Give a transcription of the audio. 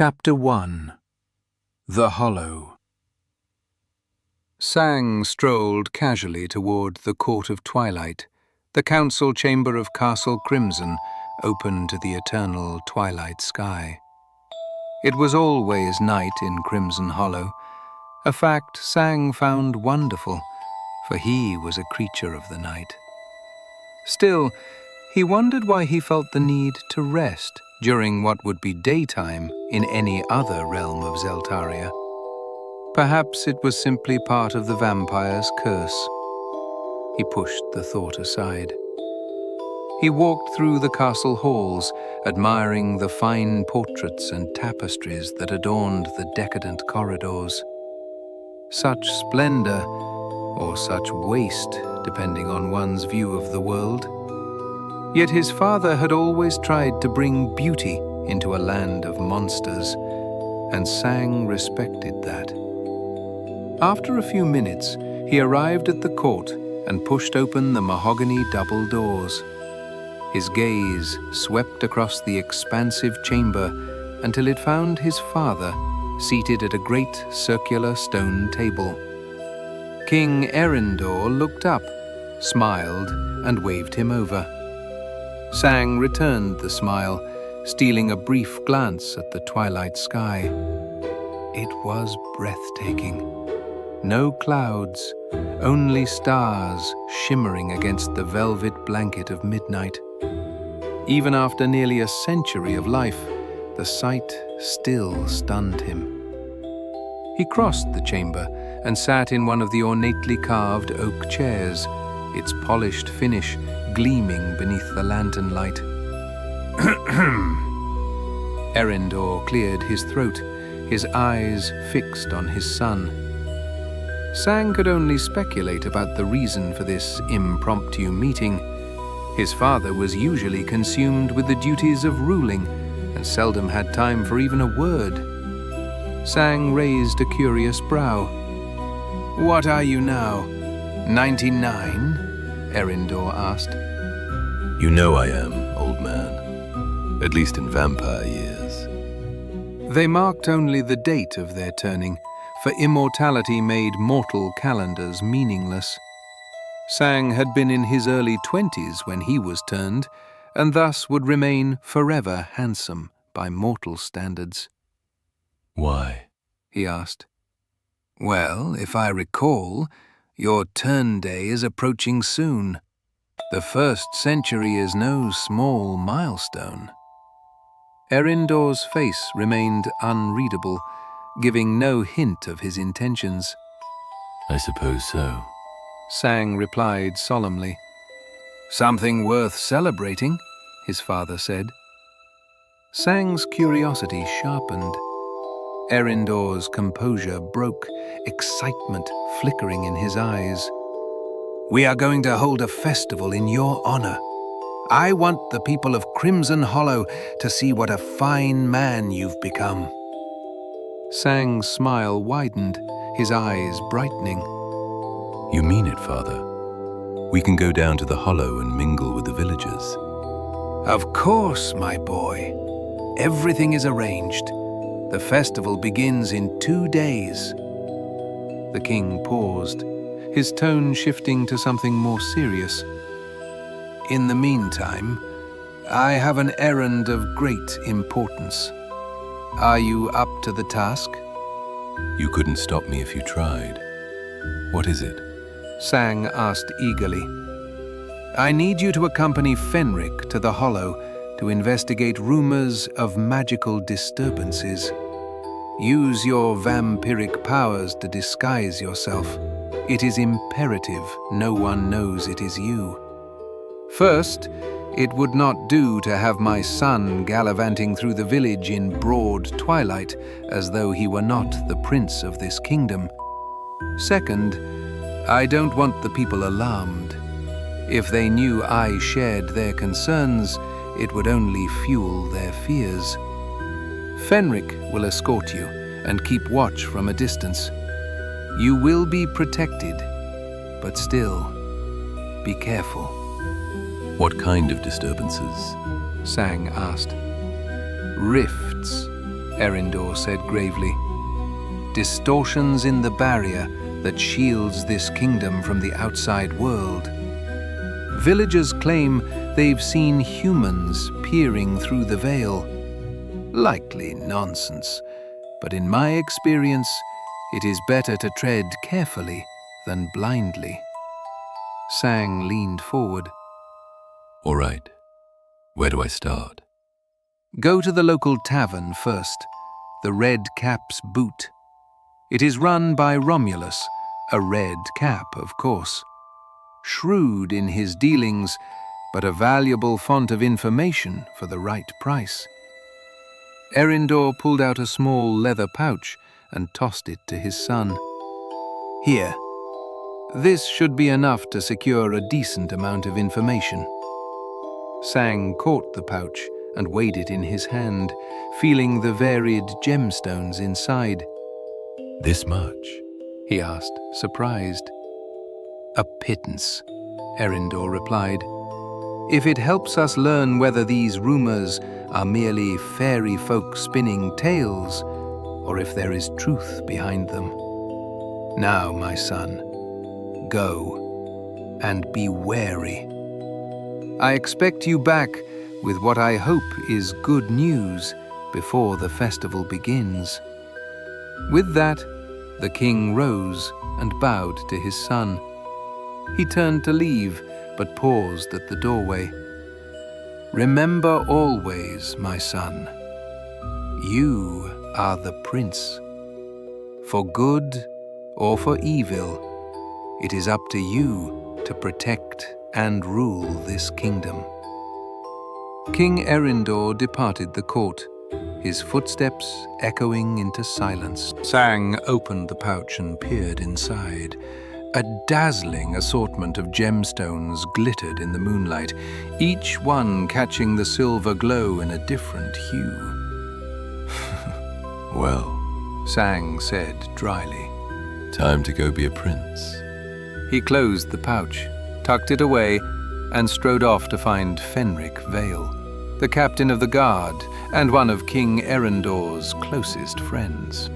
Chapter 1 The Hollow. Sang strolled casually toward the Court of Twilight, the council chamber of Castle Crimson, open to the eternal twilight sky. It was always night in Crimson Hollow, a fact Sang found wonderful, for he was a creature of the night. Still, he wondered why he felt the need to rest during what would be daytime in any other realm of Zeltaria. Perhaps it was simply part of the vampire's curse. He pushed the thought aside. He walked through the castle halls, admiring the fine portraits and tapestries that adorned the decadent corridors. Such splendor, or such waste, depending on one's view of the world. Yet his father had always tried to bring beauty into a land of monsters, and Sang respected that. After a few minutes, he arrived at the court and pushed open the mahogany double doors. His gaze swept across the expansive chamber until it found his father seated at a great circular stone table. King Erendor looked up, smiled, and waved him over. Sang returned the smile, stealing a brief glance at the twilight sky. It was breathtaking. No clouds, only stars shimmering against the velvet blanket of midnight. Even after nearly a century of life, the sight still stunned him. He crossed the chamber and sat in one of the ornately carved oak chairs, its polished finish gleaming beneath the lantern light. Erendor cleared his throat, his eyes fixed on his son. Sang could only speculate about the reason for this impromptu meeting. His father was usually consumed with the duties of ruling and seldom had time for even a word. Sang raised a curious brow. "What are you now, 99? Erendor asked. You know I am, old man. At least in vampire years. They marked only the date of their turning, for immortality made mortal calendars meaningless. Sang had been in his early 20s when he was turned, and thus would remain forever handsome by mortal standards. Why? He asked. Well, if I recall, your turn day is approaching soon. The 1st century is no small milestone. Erendor's face remained unreadable, giving no hint of his intentions. I suppose so. Sang replied solemnly. Something worth celebrating, his father said. Sang's curiosity sharpened. Erendor's composure broke, excitement flickering in his eyes. We are going to hold a festival in your honor. I want the people of Crimson Hollow to see what a fine man you've become. Sang's smile widened, his eyes brightening. You mean it, Father? We can go down to the Hollow and mingle with the villagers. Of course, my boy. Everything is arranged. The festival begins in 2 days. The king paused, his tone shifting to something more serious. In the meantime, I have an errand of great importance. Are you up to the task? You couldn't stop me if you tried. What is it? Sang asked eagerly. I need you to accompany Fenric to the Hollow to investigate rumors of magical disturbances. Use your vampiric powers to disguise yourself. It is imperative no one knows it is you. First, it would not do to have my son gallivanting through the village in broad twilight as though he were not the prince of this kingdom. Second, I don't want the people alarmed. If they knew I shared their concerns, it would only fuel their fears. Fenric will escort you and keep watch from a distance. You will be protected, but still, be careful. What kind of disturbances? Sang asked. Rifts, Erindor said gravely. "Distortions in the barrier that shields this kingdom from the outside world. Villagers claim they've seen humans peering through the veil. Likely nonsense, but in my experience, it is better to tread carefully than blindly." Sang leaned forward. All right. Where do I start? "Go to the local tavern first, the Red Cap's Boot. It is run by Romulus, a red cap, of course. Shrewd in his dealings, but a valuable font of information for the right price." Erindor pulled out a small leather pouch and tossed it to his son. "Here. This should be enough to secure a decent amount of information." Sang caught the pouch and weighed it in his hand, feeling the varied gemstones inside. This much? He asked, surprised. "A pittance," Erindor replied. "If it helps us learn whether these rumors are merely fairy folk spinning tales, or if there is truth behind them. Now, my son, go, and be wary. I expect you back with what I hope is good news before the festival begins." With that, the king rose and bowed to his son. He turned to leave, but paused at the doorway. "Remember always, my son, you are the prince. For good or for evil, it is up to you to protect and rule this kingdom." King Erindor departed the court, his footsteps echoing into silence. Sang opened the pouch and peered inside. A dazzling assortment of gemstones glittered in the moonlight, each one catching the silver glow in a different hue. Well, Sang said dryly. time to go be a prince. He closed the pouch, tucked it away, and strode off to find Fenric Vale, the captain of the guard and one of King Erindor's closest friends.